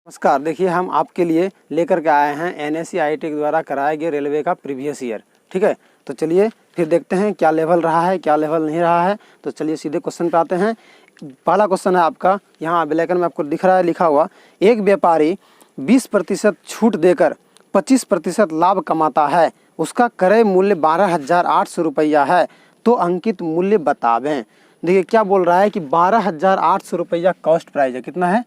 नमस्कार। देखिए हम आपके लिए लेकर के आए हैं NSE-IIT के द्वारा कराए गए रेलवे का प्रीवियस ईयर। ठीक है, तो चलिए फिर देखते हैं क्या लेवल रहा है क्या लेवल नहीं रहा है। तो चलिए सीधे क्वेश्चन पे आते हैं। पहला क्वेश्चन है आपका, यहाँ ब्लैक में आपको दिख रहा है लिखा हुआ, एक व्यापारी 20% छूट देकर 25% लाभ कमाता है, उसका क्रय मूल्य 12,800 रुपया है, तो अंकित मूल्य बतावें। देखिए क्या बोल रहा है कि 12,800 रुपया कॉस्ट प्राइस है। कितना है?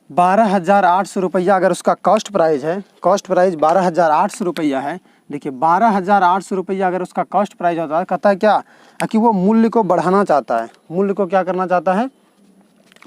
12,800 रुपया अगर उसका कॉस्ट प्राइस है, कॉस्ट प्राइस 12,800 रुपया है। देखिए 12,800 रुपया अगर उसका कॉस्ट प्राइस होता है, कहता है क्या कि वो मूल्य को बढ़ाना चाहता है। मूल्य को क्या करना चाहता है?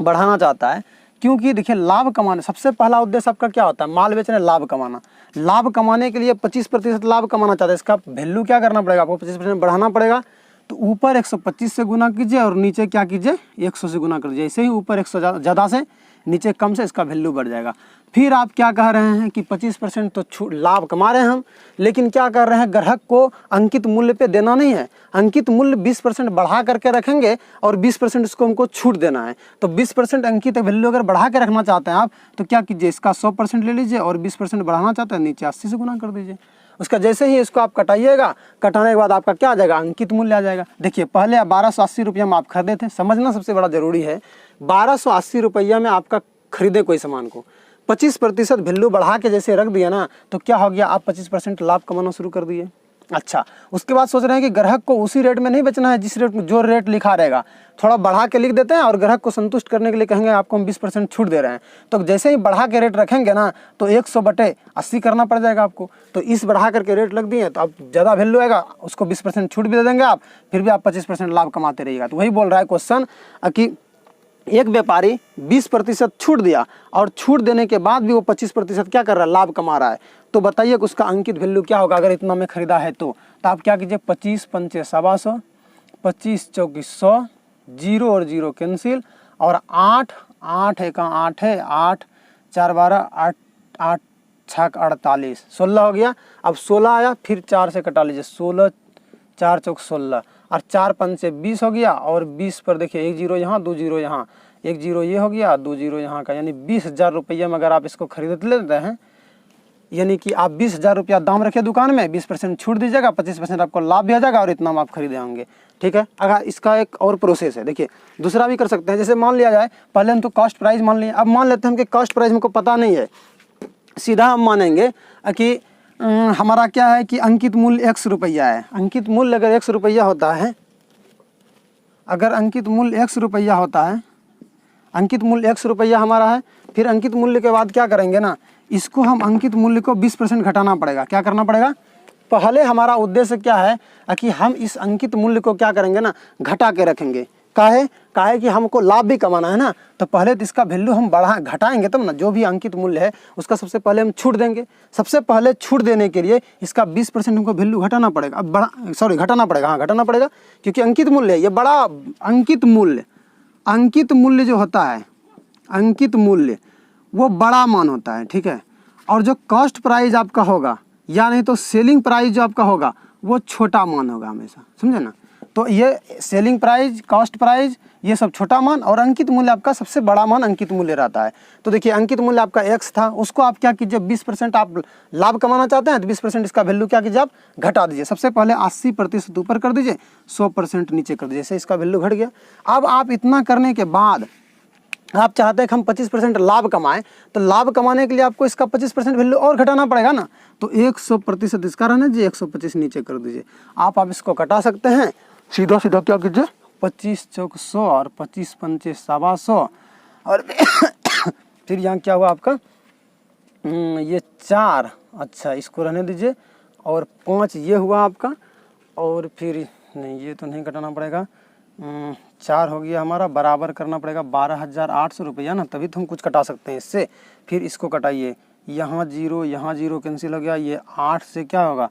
बढ़ाना चाहता है। क्योंकि देखिए लाभ कमाने, सबसे पहला उद्देश्य आपका क्या होता है? माल बेचने, लाभ कमाना। लाभ कमाने के लिए 25% लाभ कमाना चाहता है। इसका वैल्यू क्या करना पड़ेगा? आपको 25% बढ़ाना पड़ेगा। तो ऊपर 125 से गुना कीजिए और नीचे क्या कीजिए? 100 से गुना कर दीजिए। ऐसे ही ऊपर 100 ज़्यादा से, नीचे कम से, इसका वैल्यू बढ़ जाएगा। फिर आप क्या कह रहे हैं कि 25% तो छूट लाभ कमा रहे हैं हम, लेकिन क्या कर रहे हैं? ग्राहक को अंकित मूल्य पे देना नहीं है। अंकित मूल्य 20% बढ़ा करके रखेंगे और 20% इसको हमको छूट देना है। तो 20% अंकित वैल्यू अगर बढ़ा के रखना चाहते हैं आप, तो क्या कीजिए? इसका 100% ले लीजिए और 20% बढ़ाना चाहते हैं, नीचे 80 से गुना कर दीजिए। उसका जैसे ही इसको आप कटाइएगा, कटाने के बाद आपका क्या आ जाएगा? अंकित मूल्य आ जाएगा। देखिए पहले 1280 रुपया में आप खरीदे थे, समझना सबसे बड़ा जरूरी है। 1280 रुपया में आपका खरीदे कोई सामान को 25% वैल्यू बढ़ा के जैसे रख दिया ना, तो क्या हो गया? आप 25% लाभ कमाना शुरू कर दिए। अच्छा, उसके बाद सोच रहे हैं कि ग्राहक को उसी रेट में नहीं बेचना है जिस रेट में जो रेट लिखा रहेगा, थोड़ा बढ़ा के लिख देते हैं और ग्राहक को संतुष्ट करने के लिए कहेंगे आपको हम 20% छूट दे रहे हैं। तो जैसे ही बढ़ा के रेट रखेंगे ना, तो 100/80 करना पड़ जाएगा आपको। तो इस बढ़ा करके रेट लग दिए, तो अब ज़्यादा वैल्यू आएगा, उसको 20% छूट भी दे देंगे आप, फिर भी आप 25% लाभ कमाते रहिएगा। तो वही बोल रहा है क्वेश्चन कि एक व्यापारी 20% छूट दिया और छूट देने के बाद भी वो 25% क्या कर रहा है? लाभ कमा रहा है। तो बताइए कि उसका अंकित वैल्यू क्या होगा अगर इतना में खरीदा है तो आप क्या कीजिए? 25 पंचे 125, 25 चौकी 100, 0 और 0 कैंसिल, और 8 8 एक 8 है, 8 4 12, 8 8 6 48, 16 हो गया। अब 16 आया, फिर 4 से कटा लीजिए, 16 4 चौक 16 और 4 5 से 20 हो गया। और 20 पर देखिए 1 0 यहाँ, 2 0 यहाँ, 1 0 ये हो गया, 2 0 यहाँ का, यानी 20,000 रुपये में अगर आप इसको खरीद लेते हैं, यानी कि आप 20,000 रुपया दाम रखे दुकान में, 20% छूट दीजिएगा, 25% आपको लाभ भी आ जाएगा और इतना में आप खरीदे होंगे। ठीक है। अगर इसका एक और प्रोसेस है, देखिए दूसरा भी कर सकते हैं। जैसे मान लिया जाए, पहले हम तो कॉस्ट प्राइस मान लिए, अब मान लेते हैं कि कॉस्ट प्राइस हमको पता नहीं है, सीधा हम मानेंगे कि हमारा क्या है कि अंकित मूल्य 100 रुपया है। अंकित मूल्य अगर 100 रुपया होता है, अगर अंकित मूल्य 100 रुपया होता है, अंकित मूल्य 100 रुपया हमारा है, फिर अंकित मूल्य के बाद क्या करेंगे ना, इसको हम अंकित मूल्य को 20% घटाना पड़ेगा। क्या करना पड़ेगा? पहले हमारा उद्देश्य क्या है कि हम इस अंकित मूल्य को क्या करेंगे ना, घटा के रखेंगे। काहे कि हमको लाभ भी कमाना है ना, तो पहले तो इसका वैल्यू हम घटाएंगे तब ना, जो भी अंकित मूल्य है उसका सबसे पहले हम छूट देंगे। सबसे पहले छूट देने के लिए इसका 20% हमको वैल्यू घटाना पड़ेगा। अब घटाना पड़ेगा, हाँ घटाना पड़ेगा, क्योंकि अंकित मूल्य है ये बड़ा। अंकित मूल्य जो होता है, अंकित मूल्य वो बड़ा मान होता है। ठीक है। और जो कॉस्ट प्राइस आपका होगा, या नहीं तो सेलिंग प्राइस जो आपका होगा, वो छोटा मान होगा हमेशा, समझे ना। तो ये सेलिंग प्राइस, कॉस्ट प्राइस, ये सब छोटा मान, और अंकित मूल्य आपका सबसे बड़ा मान अंकित मूल्य रहता है। तो देखिए अंकित मूल्य आपका x था, उसको आप क्या कीजिए? 20% आप लाभ कमाना चाहते हैं तो 20% इसका वैल्यू क्या कीजिए? आप घटा दीजिए। सबसे पहले 80% ऊपर कर दीजिए, 100% नीचे कर दीजिए, जैसे इसका वैल्यू घट गया। अब आप इतना करने के बाद आप चाहते हैं कि हम 25% लाभ कमाएं, तो लाभ कमाने के लिए आपको इसका 25% वैल्यू और घटाना पड़ेगा ना। तो 100% इसका रहना जी, 125 नीचे कर दीजिए। आप इसको कटा सकते हैं। सीधा सीधा क्या कीजिए? 25 चौक 100 और 25 पंचे 125, और फिर यहाँ क्या हुआ आपका? ये 4, अच्छा इसको रहने दीजिए, और 5 ये हुआ आपका, और फिर नहीं ये तो नहीं घटाना पड़ेगा, 4 हो गया हमारा, बराबर करना पड़ेगा 12,800 रुपया ना, तभी तो हम कुछ कटा सकते हैं इससे। फिर इसको कटाइए, यहाँ 0 यहाँ 0 कैंसिल हो गया, ये 8 से क्या होगा?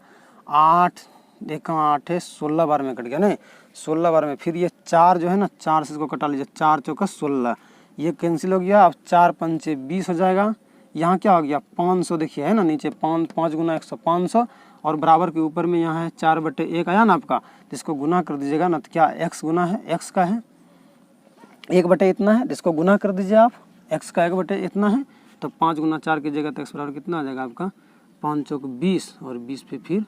8 एक 8 है, 16 बार में कट गया नहीं, 16 बार में। फिर ये 4 जो है ना, 4 से इसको कटा लीजिए, 4 चौका 16, ये कैंसिल हो गया। अब 4 पंचे 20 हो जाएगा। यहाँ क्या हो गया? 500, देखिए है ना नीचे 5 गुना 100 500, और बराबर के ऊपर में यहाँ है 4/1 आया ना आपका, जिसको गुना कर दीजिएगा ना, तो क्या x गुना है, x का है 1/, इतना है, जिसको गुना कर दीजिए आप, x का 1/, इतना है। तो 5 गुना 4 की जगह तो x बराबर कितना आ जाएगा आपका 5 चौक 20 और 20 पे फिर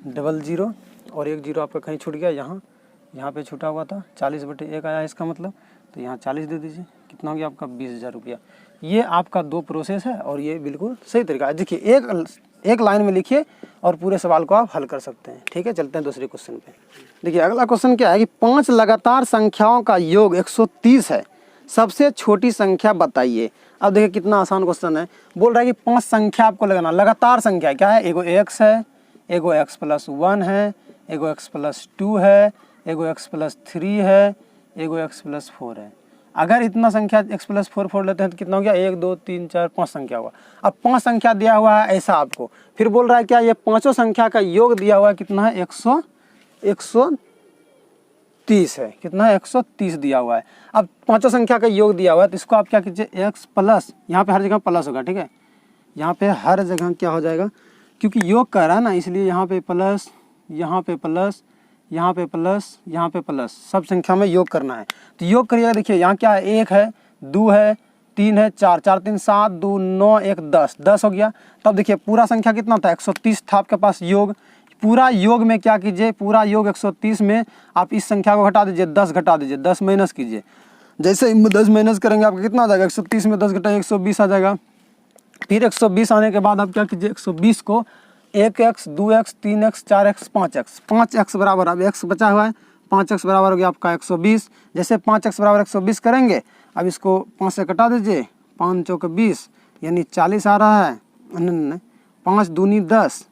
डबल 0 और 1 0 आपका कहीं छूट गया, यहाँ पे छूटा हुआ था 40/1 आया इसका मतलब, तो यहाँ 40 दे दीजिए, कितना हो गया आपका 20,000 रुपया। ये आपका 2 प्रोसेस है और ये बिल्कुल सही तरीका है। देखिए एक लाइन में लिखिए और पूरे सवाल को आप हल कर सकते हैं। ठीक है, चलते हैं दूसरे क्वेश्चन पे। देखिए अगला क्वेश्चन क्या है कि 5 लगातार संख्याओं का योग 130 है, सबसे छोटी संख्या बताइए। अब देखिए कितना आसान क्वेश्चन है। बोल रहा है कि 5 संख्या आपको लगाना, लगातार संख्या क्या है, एगो x है, एगो x+1 है, एगो x+2 है, एगो x+3 है, एगो x+4 है। अगर इतना संख्या x+4 लेते हैं तो कितना हो गया 1 2 3 4 5 संख्या हुआ। अब 5 संख्या दिया हुआ है ऐसा आपको, फिर बोल रहा है क्या ये पांचों संख्या का योग दिया हुआ है कितना है 130 है, कितना है 130 दिया हुआ है। अब पांचों संख्या का योग दिया हुआ है तो इसको आप क्या कीजिए x प्लस, यहाँ पे हर जगह प्लस होगा। ठीक है, यहाँ पे हर जगह क्या हो जाएगा, क्योंकि योग कर रहा है ना इसलिए यहाँ पे प्लस, यहाँ पे प्लस, यहाँ पे प्लस, यहाँ पे प्लस, सब संख्या में योग करना है। तो योग करिएगा, देखिए यहाँ क्या है 1 है, 2 है, 3 है, 4 4 3 7 2 9 1 10 हो गया। तब देखिए पूरा संख्या कितना था 130 था आपके पास योग। पूरा योग में क्या कीजिए, पूरा योग 130 में आप इस संख्या को घटा दीजिए, 10 घटा दीजिए, 10 माइनस कीजिए। जैसे 10 माइनस करेंगे आपका कितना आ जाएगा 130 में 10 घटा 120 आ जाएगा। फिर 120 आने के बाद आप क्या कीजिए 120 को 1x 2x 3x 4x 5x बराबर, अब x बचा हुआ है 5x बराबर हो गया आपका 120। जैसे 5x बराबर 120 करेंगे, अब इसको 5 से कटा दीजिए, 5 चौक 20 यानी 40 आ रहा है, 5 दूनी 10,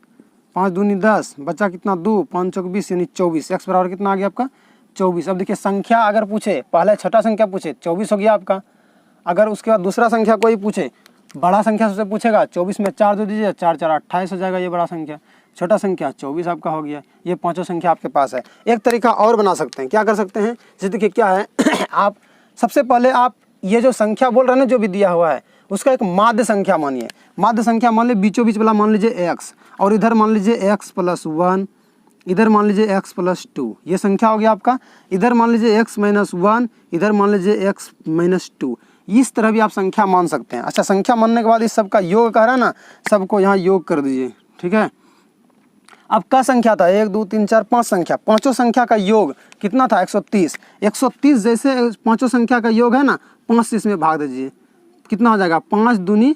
5 दूनी 10, बचा कितना 2, 5 चौक 20 यानी 24। x बराबर कितना आ गया आपका 24। अब देखिए संख्या अगर पूछे, पहले छठा संख्या पूछे 24 हो गया आपका। अगर उसके बाद दूसरा संख्या कोई पूछे, बड़ा संख्या से पूछेगा 24 में 4 दे दीजिए, 4 4 28 हो जाएगा, ये बड़ा संख्या। छोटा संख्या 24 आपका हो गया। ये पांचों संख्या आपके पास है। एक तरीका और बना सकते हैं, क्या कर सकते हैं, जैसे देखिए क्या है आप सबसे पहले आप ये जो संख्या बोल रहे हैं ना जो भी दिया हुआ है उसका एक माध्य संख्या मानिए। माध्य संख्या मान लीजिए बीचों बीच वाला मान लीजिए x, और इधर मान लीजिए x+1, इधर मान लीजिए x+2, ये संख्या हो गया आपका। इधर मान लीजिए x-1, इधर मान लीजिए x-2, इस तरह भी आप संख्या मान सकते हैं। अच्छा, संख्या मानने के बाद इस सब का योग कह रहा है ना, सबको यहाँ योग कर दीजिए। ठीक है, अब क्या संख्या था 1 2 3 4 5 संख्या, पांचों संख्या का योग कितना था 130। 130 जैसे पांचों संख्या का योग है ना, 5 से इसमें भाग दीजिए, कितना हो जाएगा 5 दूनी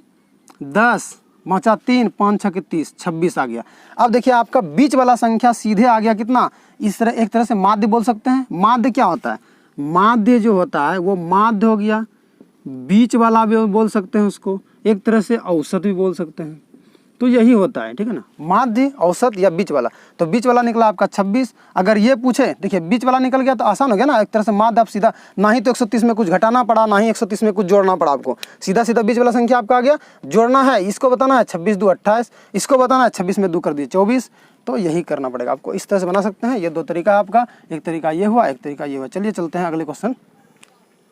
10, बचा 3, 5 6 30, 26 आ गया। अब देखिए आपका बीच वाला संख्या सीधे आ गया कितना, इस तरह एक तरह से माध्य बोल सकते हैं। माध्य क्या होता है, माध्य जो होता है वो माध्य हो गया, बीच वाला भी बोल सकते हैं उसको, एक तरह से औसत भी बोल सकते हैं। तो यही होता है, ठीक है ना, माध्य, औसत या बीच वाला। तो बीच वाला निकला आपका 26। अगर ये पूछे, देखिए बीच वाला निकल गया तो आसान हो गया ना, एक तरह से माध्य आप सीधा, ना ही तो 130 में कुछ घटाना पड़ा, ना ही 130 में कुछ जोड़ना पड़ा आपको, सीधा सीधा बीच वाला संख्या आपका आ गया। जोड़ना है, इसको बताना है 26 2 28, इसको बताना है 26 में 2 कर दिए 24। तो यही करना पड़ेगा आपको, इस तरह से बना सकते हैं। ये 2 तरीका आपका, एक तरीका ये हुआ, एक तरीका ये हुआ। चलिए चलते हैं अगले क्वेश्चन।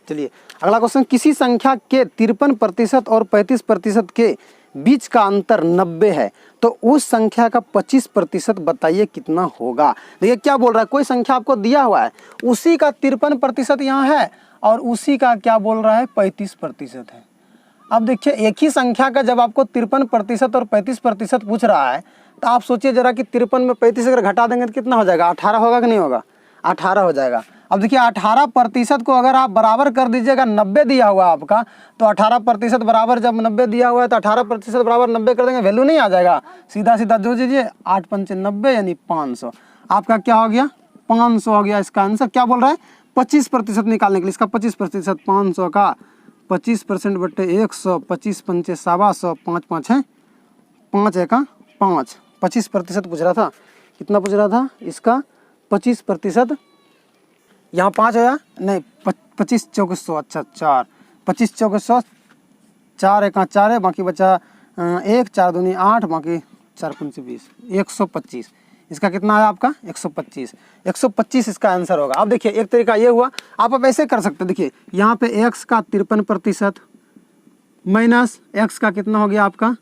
चलिए अगला क्वेश्चन, किसी संख्या के 53% और 35% के बीच का अंतर 90 है, तो उस संख्या का 25% बताइए कितना होगा। देखिए क्या बोल रहा है, कोई संख्या आपको दिया हुआ है, उसी का 53% यहाँ है और उसी का क्या बोल रहा है 35% है। अब देखिए एक ही संख्या का जब आपको 53% और 35% पूछ रहा है, तो आप सोचिए जरा कि 53 में 35 अगर घटा देंगे तो कितना हो जाएगा, 18 होगा कि नहीं होगा, 18 हो जाएगा। अब देखिए 18% को अगर आप बराबर कर दीजिएगा, 90 दिया हुआ आपका, तो 18% बराबर, जब 90 दिया हुआ है तो 18% बराबर 90 कर देंगे, वैल्यू नहीं आ जाएगा, सीधा सीधा जोड़ दीजिए, 8 पंचे 90 यानी 500। आपका क्या हो गया 500 हो गया। इसका आंसर क्या बोल रहा है 25% निकालने के लिए, इसका 25%, 500 का 25% बटे 100, 25 पंचे 125, 5 5 है 5 है का 5, 25% पूछ रहा था। कितना पूछ रहा था, इसका 25%, यहाँ 5 होया नहीं, 25 चौक 100, अच्छा 4, 25 चौक 100, 4 एक 4 है, बाकी बचा 1, 4 दूनी 8, बाकी 4 पंचे 20, 125। इसका कितना है आपका 125, 125 इसका आंसर होगा। अब देखिए एक तरीका ये हुआ, आप ऐसे कर सकते हैं। देखिए यहाँ पे x का 53% माइनस x का कितना हो गया आपका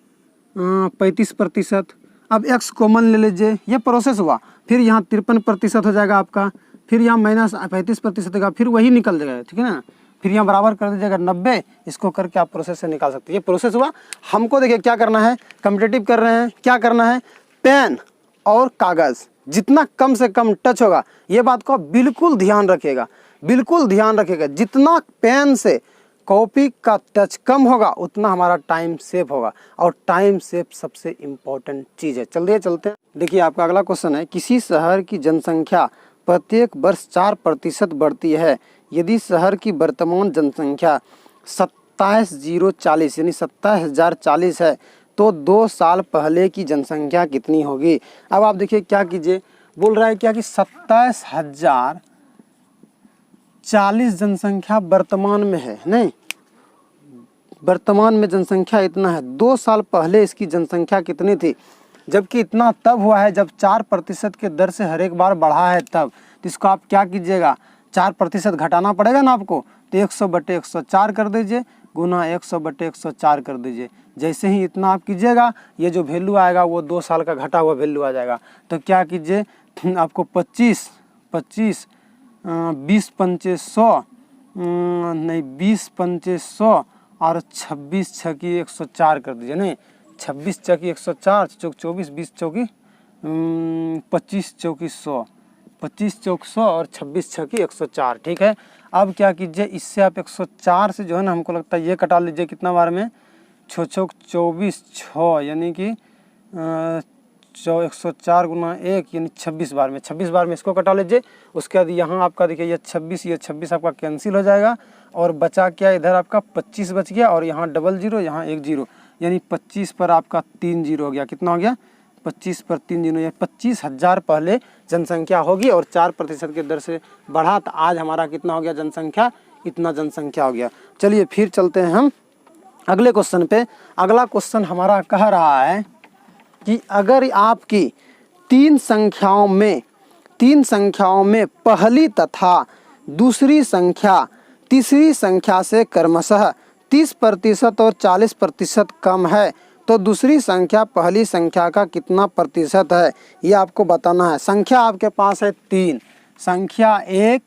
35%। अब x कॉमन ले लीजिए, ये प्रोसेस हुआ। फिर यहाँ 53% हो जाएगा आपका, फिर यहाँ माइनस 35% होगा, फिर वही निकल जाएगा, ठीक है ना। फिर यहाँ बराबर कर दीजिएगा 90, इसको करके आप प्रोसेस से निकाल सकते हैं। ये प्रोसेस हुआ। हमको देखिए क्या करना है, कम्पिटिटिव कर रहे हैं, क्या करना है, पेन और कागज़ जितना कम से कम टच होगा, ये बात को बिल्कुल ध्यान रखिएगा, बिल्कुल ध्यान रखिएगा। जितना पेन से कॉपी का टच कम होगा उतना हमारा टाइम सेव होगा, और टाइम सेव सबसे इम्पोर्टेंट चीज़ है। चलिए चलते हैं। देखिए आपका अगला क्वेश्चन है, किसी शहर की जनसंख्या प्रत्येक वर्ष 4% बढ़ती है, यदि शहर की वर्तमान जनसंख्या 27,040 यानी 27,040 है तो 2 साल पहले की जनसंख्या कितनी होगी। अब आप देखिए क्या कीजिए, बोल रहा है क्या कि 27,040 जनसंख्या वर्तमान में है, नहीं वर्तमान में जनसंख्या इतना है, 2 साल पहले इसकी जनसंख्या कितनी थी, जबकि इतना तब हुआ है जब 4% के दर से हर एक बार बढ़ा है तब। तो इसको आप क्या कीजिएगा, 4% घटाना पड़ेगा ना आपको, तो 100/104 कर दीजिए, गुना 100/104 कर दीजिए। जैसे ही इतना आप कीजिएगा, ये जो वैल्यू आएगा वो 2 साल का घटा हुआ वैल्यू आ जाएगा। तो क्या कीजिए, आपको 25 20 पंचे 100 नहीं 20 पंचे 100 और 26 छकी 104 कर दीजिए, नहीं 26 छकी 104 चौक 24 20 चौकी 25 चौकी 100 25 चौक 100 और 26 छकी 104। ठीक है, अब क्या कीजिए, इससे आप 104 से जो है ना, हमको लगता है ये कटा लीजिए, कितना बार में 6 चौक 24 6 यानी कि 104 गुना 1 यानी 26 बार में, 26 बार में इसको कटा लीजिए। उसके बाद यहाँ आपका देखिए ये 26 आपका कैंसिल हो जाएगा, और बचा क्या, इधर आपका 25 बच गया, और यहाँ डबल जीरो, यहाँ 1 जीरो, यानी 25 पर आपका 3 जीरो हो गया। कितना हो गया, 25 पर 3 जीरो, या 25,000 पहले जनसंख्या होगी, और 4% के दर से बढ़ा, तो आज हमारा कितना हो गया जनसंख्या, इतना जनसंख्या हो गया। चलिए फिर चलते हैं हम अगले क्वेश्चन पे। अगला क्वेश्चन हमारा कह रहा है कि अगर आपकी तीन संख्याओं में पहली तथा दूसरी संख्या तीसरी संख्या से क्रमशः 30% और 40% कम है, तो दूसरी संख्या पहली संख्या का कितना प्रतिशत है, ये आपको बताना है। संख्या आपके पास है 3, संख्या 1,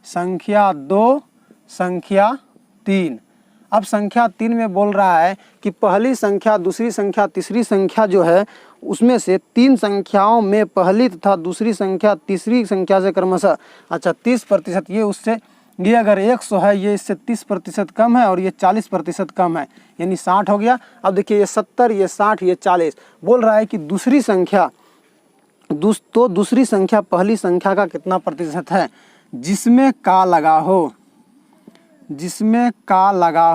संख्या 2, संख्या 3। अब संख्या 3 में बोल रहा है कि पहली संख्या दूसरी संख्या तीसरी संख्या जो है, उसमें से 3 संख्याओं में पहली तथा दूसरी संख्या तीसरी संख्या से क्रमशः, अच्छा 30%, ये उससे, ये अगर 100 है, ये इससे 30% कम है, और ये 40% कम है, यानी 60 हो गया। अब देखिए ये 70, ये 60, ये 40, बोल रहा है कि दूसरी संख्या दूसरी संख्या पहली संख्या का कितना प्रतिशत है, जिसमें का लगा हो, जिसमें का लगा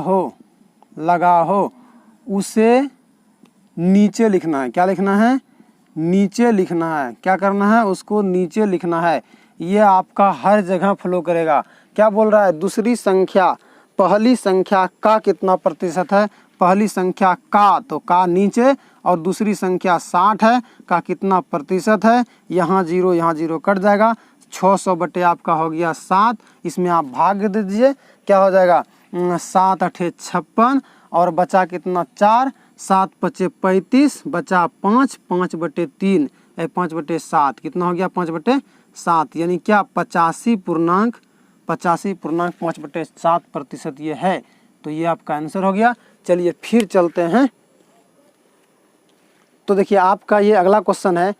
हो उसे नीचे लिखना है। क्या लिखना है, नीचे लिखना है। क्या करना है, उसको नीचे लिखना है। ये आपका हर जगह फ्लो करेगा। क्या बोल रहा है, दूसरी संख्या पहली संख्या का कितना प्रतिशत है, पहली संख्या का, तो का नीचे, और दूसरी संख्या 60 है, का कितना प्रतिशत है, यहाँ जीरो कट जाएगा, 600 बटे आपका हो गया 7, इसमें आप भाग दे दीजिए, क्या हो जाएगा 7 8 56, और बचा कितना 4, 7 5 35, बचा 5, 5/3 5/7, कितना हो गया 5/7, यानी क्या 85.5/7% ये है। तो ये आपका आंसर हो गया। चलिए फिर चलते हैं। तो देखिए आपका ये अगला क्वेश्चन है,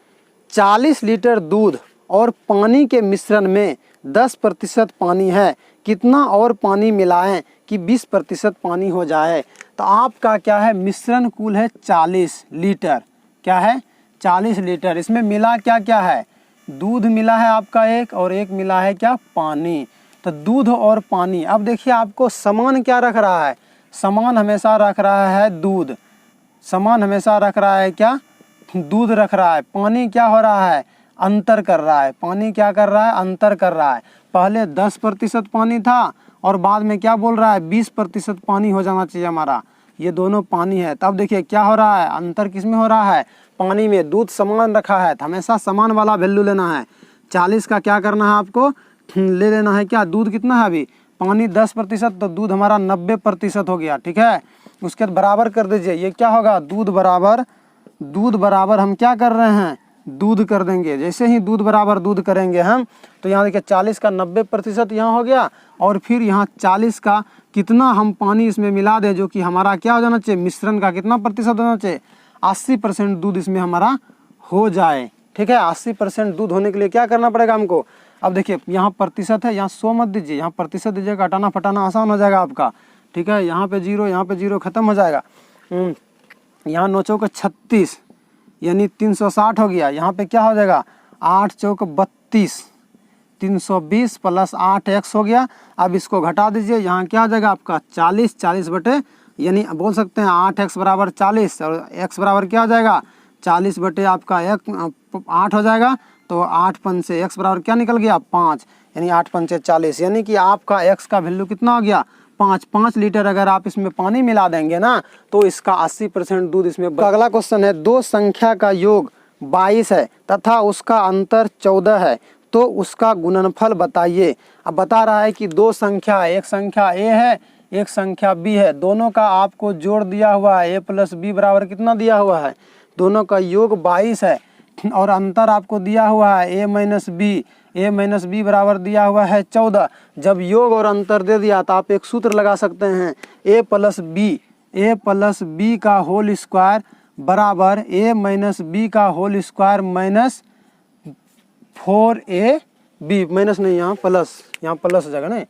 40 लीटर दूध और पानी के मिश्रण में 10% पानी है, कितना और पानी मिलाएं कि 20% पानी हो जाए। तो आपका क्या है, मिश्रण कुल है 40 लीटर, क्या है 40 लीटर, इसमें मिला क्या क्या है, दूध मिला है आपका एक, और एक मिला है क्या, पानी। तो दूध और पानी, अब देखिए आपको समान क्या रख रहा है, समान हमेशा रख रहा है दूध, समान हमेशा रख रहा है क्या, दूध रख रहा है। पानी क्या हो रहा है, अंतर कर रहा है, पानी क्या कर रहा है, अंतर कर रहा है। पहले 10% पानी था, और बाद में क्या बोल रहा है 20% पानी हो जाना चाहिए हमारा, ये दोनों पानी है। तब देखिए क्या हो रहा है, अंतर किस में हो रहा है, पानी में। दूध समान रखा है, तो हमेशा समान वाला वैल्यू लेना है। 40 का क्या करना है आपको, ले लेना है क्या, दूध कितना है अभी, पानी 10%, तो दूध हमारा 90% हो गया। ठीक है, उसके बाद बराबर कर दीजिए, ये क्या होगा, दूध बराबर हम क्या कर रहे हैं, दूध कर देंगे। जैसे ही दूध बराबर दूध करेंगे हम, तो यहाँ देखिए 40 का 90% यहाँ हो गया, और फिर यहाँ 40 का कितना हम पानी इसमें मिला दें, जो कि हमारा क्या हो जाना चाहिए, मिश्रण का कितना प्रतिशत होना चाहिए, 80% दूध इसमें हमारा हो जाए। ठीक है, 80% दूध होने के लिए क्या करना पड़ेगा हमको। अब देखिए यहाँ प्रतिशत है, यहाँ 100 मत दीजिए, यहाँ प्रतिशत दीजिएगा, हटाना फटाना आसान हो जाएगा आपका। ठीक है, यहाँ पे 0, यहाँ पे 0 खत्म हो जाएगा। यहाँ 9 चौक 36 यानी 360 हो गया। यहाँ पे क्या हो जाएगा, 8 चौक 32, 320 प्लस 8x हो गया। अब इसको घटा दीजिए, यहाँ क्या हो जाएगा आपका 40 बटे, यानी बोल सकते हैं 8x बराबर 40, और x बराबर क्या हो जाएगा 40 बटे आपका 8 हो जाएगा। तो 8 पंच से x बराबर क्या निकल गया 5, यानी 8 पंच 40, यानी कि आपका x का वैल्यू कितना हो गया 5 लीटर। अगर आप इसमें पानी मिला देंगे ना, तो इसका 80% दूध इसमें। अगला क्वेश्चन है, दो संख्या का योग 22 है तथा उसका अंतर 14 है, तो उसका गुणनफल बताइए। अब बता रहा है कि दो संख्या, एक संख्या a है, एक संख्या b है, दोनों का आपको जोड़ दिया हुआ है, a प्लस b बराबर कितना दिया हुआ है, दोनों का योग 22 है, और अंतर आपको दिया हुआ है a माइनस बी बराबर दिया हुआ है 14। जब योग और अंतर दे दिया तो आप एक सूत्र लगा सकते हैं, a प्लस बी का होल स्क्वायर बराबर a माइनस बी का whole square minus 4ab, minus नहीं यहाँ प्लस हो जाएगा ना,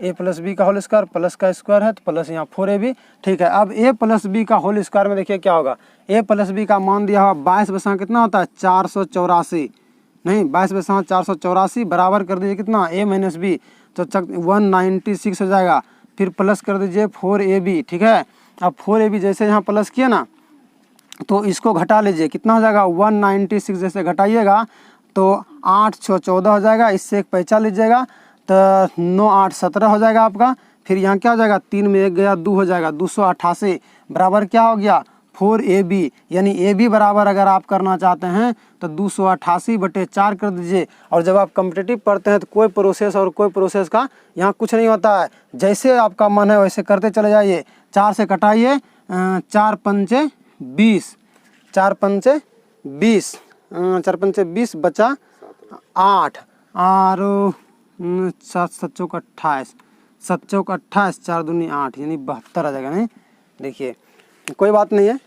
a प्लस बी का होल स्क्वायर, प्लस का स्क्वायर है तो प्लस यहाँ 4ab। ठीक है, अब a प्लस बी का होल स्क्वायर में देखिए क्या होगा, a प्लस बी का मान दिया हुआ 22 बसा कितना होता है 484, नहीं 22 बसा 484 बराबर कर दीजिए कितना a माइनस बी, तो 196 हो जाएगा। फिर प्लस कर दीजिए 4ab। ठीक है, अब 4ab जैसे यहाँ प्लस किया ना, तो इसको घटा लीजिए, कितना हो जाएगा 196, जैसे घटाइएगा तो 8 6 14 हो जाएगा, इससे एक पैंचा लीजिएगा तो 9 8 17 हो जाएगा आपका। फिर यहाँ क्या हो जाएगा, 3 में 1 गया 2 हो जाएगा, 288 बराबर क्या हो गया 4ab, यानी ab बराबर अगर आप करना चाहते हैं तो 288 बटे 4 कर दीजिए। और जब आप कॉम्पिटिटिव पढ़ते हैं तो कोई प्रोसेस और कोई प्रोसेस का यहाँ कुछ नहीं होता है, जैसे आपका मन है वैसे करते चले जाइए। 4 से कटाइए, 4 पंचे 20, 4 पंचे 20, 4 पंचे 20 बचा 8, और 7 चौक 28, 7 चौक 28, 4 दूनी 8, यानी 72 आ जाएगा। नहीं देखिए कोई बात नहीं है,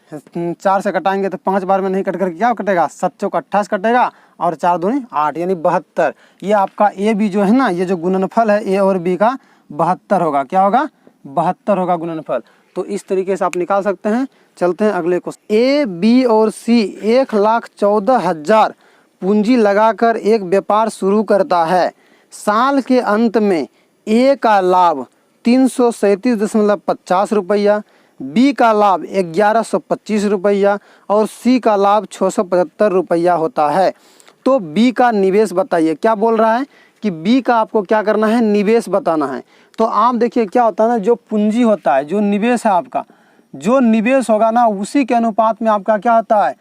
4 से कटाएंगे तो 5 बार में नहीं कट कर क्या कटेगा, 7 चौक 28 कटेगा, और 4 दूनी 8 यानी 72। ये आपका ए बी जो है ना, ये जो गुणनफल है ए और बी का 72 होगा। क्या होगा 72 होगा गुणनफल। तो इस तरीके से आप निकाल सकते हैं। चलते हैं अगले क्वेश्चन। ए बी और सी 1,14,000 पूंजी लगाकर एक व्यापार शुरू करता है। साल के अंत में ए का लाभ 337.50 रुपया, बी का लाभ 1125 रुपया और सी का लाभ 675 रुपया होता है। तो बी का निवेश बताइए। क्या बोल रहा है कि बी का आपको क्या करना है, निवेश बताना है। तो आप देखिए क्या होता है ना, जो पूंजी होता है, जो निवेश है आपका, जो निवेश होगा ना उसी के अनुपात में आपका क्या होता है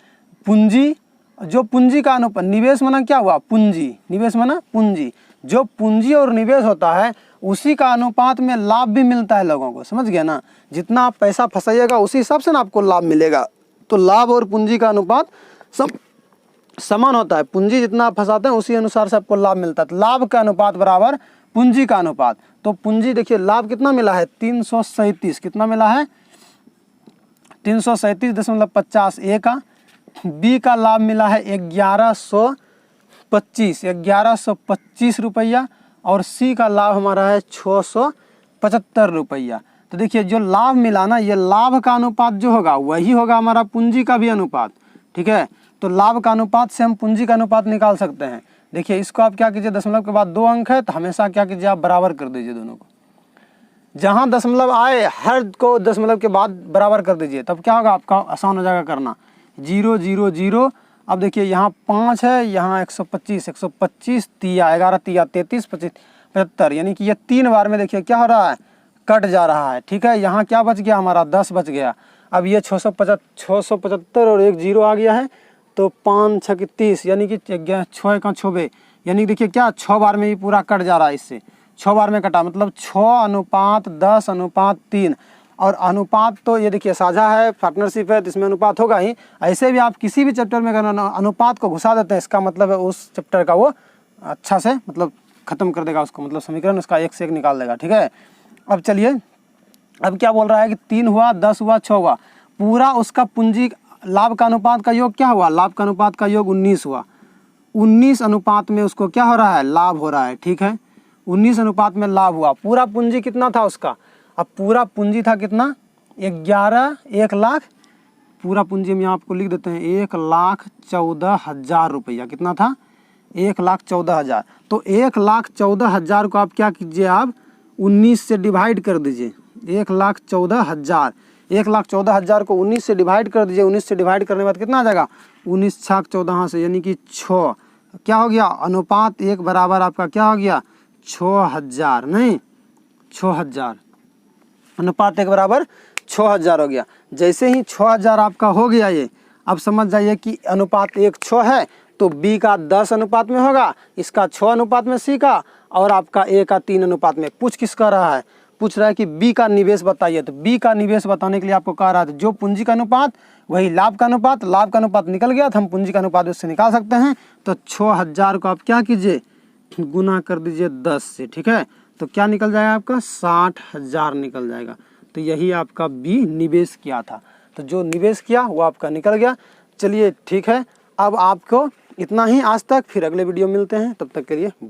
पूंजी, जो पूंजी का अनुपात, निवेश माना क्या हुआ पूंजी, निवेश माना पूंजी, जो पूंजी और निवेश होता है उसी का अनुपात में लाभ भी मिलता है लोगों को, समझ गए ना। जितना आप पैसा फंसाइएगा उसी हिसाब से ना आपको लाभ मिलेगा। तो लाभ और पूंजी का अनुपात समान होता है, पूंजी जितना आप फंसाते हैं उसी अनुसार से आपको लाभ मिलता है। तो लाभ का अनुपात बराबर पूंजी का अनुपात। तो पूंजी देखिए लाभ कितना मिला है 337, कितना मिला है 337.50 ए का, बी का लाभ मिला है 1125 रुपया, और सी का लाभ हमारा है 675 रुपया। तो देखिए जो लाभ मिला ना, ये लाभ का अनुपात जो होगा वही होगा हमारा पूंजी का भी अनुपात। ठीक है, तो लाभ का अनुपात से हम पूंजी का अनुपात निकाल सकते हैं। देखिए इसको आप क्या कीजिए, दशमलव के बाद 2 अंक है तो हमेशा क्या कीजिए आप बराबर कर दीजिए दोनों को। जहाँ दशमलव आए हर को दशमलव के बाद बराबर कर दीजिए, तब क्या होगा आपका आसान हो जाएगा करना। 0 0 0। अब देखिए यहाँ 5 है, यहाँ 125 125 तिया 11 तिया 33 25 75, यानी कि ये 3 बार में देखिए क्या हो रहा है कट जा रहा है। ठीक है, यहाँ क्या बच गया हमारा 10 बच गया। अब ये 675 और 1 0 आ गया है, तो 5 6 30, यानी कि 6 का 6, यानी देखिए क्या 6 बार में ही पूरा कट जा रहा है। इससे 6 बार में कटा, मतलब 6:10:3। और अनुपात तो ये देखिए साझा है, पार्टनरशिप है, तो इसमें अनुपात होगा ही। ऐसे भी आप किसी भी चैप्टर में अगर अनुपात को घुसा देते हैं, इसका मतलब है उस चैप्टर का वो अच्छा से मतलब खत्म कर देगा उसको, मतलब समीकरण उसका एक से एक निकाल देगा। ठीक है, अब चलिए, अब क्या बोल रहा है कि 3 हुआ, 10 हुआ, 6 हुआ, पूरा उसका पूंजी लाभ का अनुपात का योग क्या हुआ, लाभ का अनुपात का योग 19 हुआ। 19 अनुपात में उसको क्या हो रहा है, लाभ हो रहा है। ठीक है, 19 अनुपात में लाभ हुआ। पूरा पूंजी कितना था उसका, अब पूरा पूंजी था कितना, 1 लाख, पूरा पूंजी हम यहाँ आपको लिख देते हैं 1,14,000 रुपया। कितना था, 1,14,000। तो 1,14,000 को आप क्या कीजिए, आप 19 से डिवाइड कर दीजिए। 1,14,000, 1,14,000 को 19 से डिवाइड कर दीजिए। 19 से डिवाइड करने के बाद कितना आ जाएगा, 19 छाक 14 से, यानी कि 6 क्या हो गया, अनुपात 1 बराबर आपका क्या हो गया, 6,000, नहीं 6,000, अनुपात 1 बराबर 6,000 हो गया। जैसे ही 6,000 आपका हो गया ये, अब समझ जाइए कि अनुपात 1 6 है, तो B का 10 अनुपात में होगा, इसका 6 अनुपात में C का, और आपका A का 3 अनुपात में। पूछ किस कर रहा है, पूछ रहा है कि B का निवेश बताइए। तो B का निवेश बताने के लिए आपको कह रहा था जो पूंजी का अनुपात वही लाभ का अनुपात, लाभ का अनुपात निकल गया तो हम पूंजी का अनुपात उससे निकाल सकते हैं। तो 6,000 को आप क्या कीजिए, गुना कर दीजिए 10 से। ठीक है, तो क्या निकल जाएगा आपका, 60,000 निकल जाएगा। तो यही आपका B निवेश किया था। तो जो निवेश किया वो आपका निकल गया। चलिए ठीक है, अब आपको इतना ही आज तक, फिर अगले वीडियो मिलते हैं, तब तक के लिए बाय।